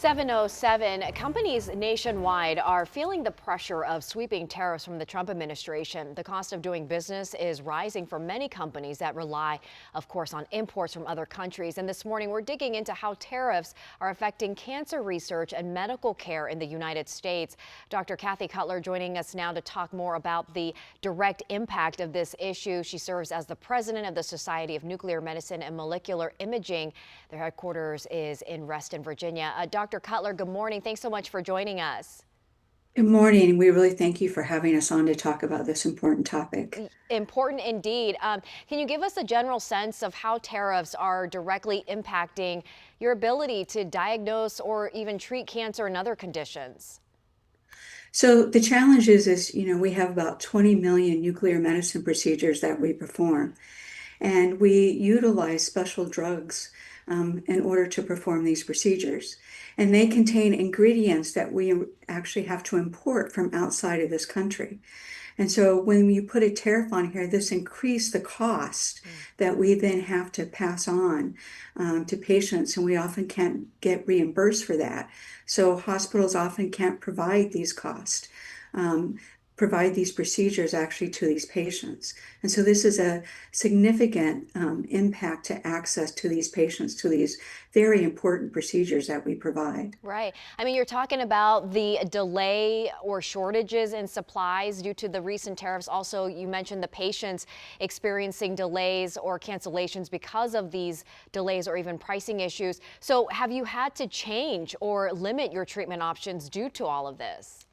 707. Companies nationwide are feeling the pressure of sweeping tariffs from the Trump administration. The cost of doing business is rising for many companies that rely, of course, on imports from other countries. And this morning, we're digging into how tariffs are affecting cancer research and medical care in the United States. Dr. Kathy Cutler joining us now to talk more about the direct impact of this issue. She serves as the president of the Society of Nuclear Medicine and Molecular Imaging. Their headquarters is in Reston, Virginia. Dr. Cutler, good morning. Thanks so much for joining us. Good morning. We really thank you for having us on to talk about this important topic. Important indeed. Can you give us a general sense of how tariffs are directly impacting your ability to diagnose or even treat cancer and other conditions? So the challenge is, we have about 20 million nuclear medicine procedures that we perform, and we utilize special drugs in order to perform these procedures. And they contain ingredients that we actually have to import from outside of this country. And so when you put a tariff on here, this increased the cost that we then have to pass on to patients, and we often can't get reimbursed for that. So hospitals often can't provide these costs, provide these procedures actually to these patients. And so this is a significant impact to access to these patients, to these very important procedures that we provide. Right. I mean, you're talking about the delay or shortages in supplies due to the recent tariffs. Also, you mentioned the patients experiencing delays or cancellations because of these delays or even pricing issues. So have you had to change or limit your treatment options due to all of this?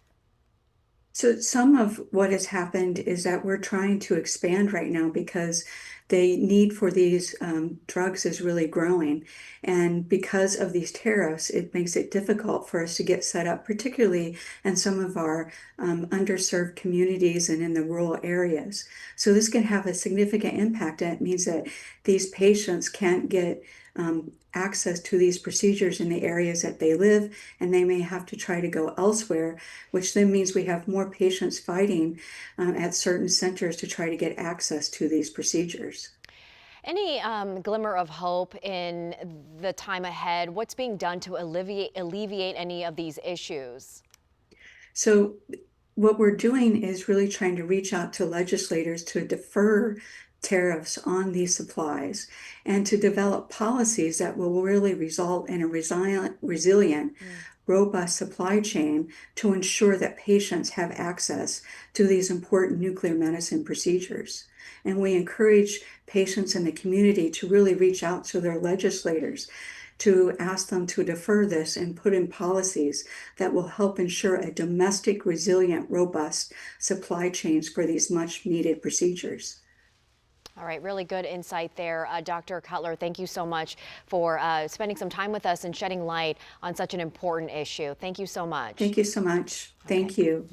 So some of what has happened is that we're trying to expand right now because the need for these drugs is really growing. And because of these tariffs, it makes it difficult for us to get set up, particularly in some of our underserved communities and in the rural areas. So this can have a significant impact. And it means that these patients can't get access to these procedures in the areas that they live, and they may have to try to go elsewhere, which then means we have more patients fighting at certain centers to try to get access to these procedures. Any glimmer of hope in the time ahead? What's being done to alleviate any of these issues? So what we're doing is really trying to reach out to legislators to defer tariffs on these supplies and to develop policies that will really result in a resilient, robust supply chain to ensure that patients have access to these important nuclear medicine procedures. And we encourage patients in the community to really reach out to their legislators to ask them to defer this and put in policies that will help ensure a domestic, resilient, robust supply chains for these much needed procedures. All right, really good insight there. Dr. Cutler, thank you so much for spending some time with us and shedding light on such an important issue. Thank you so much. Thank you so much. Okay. Thank you.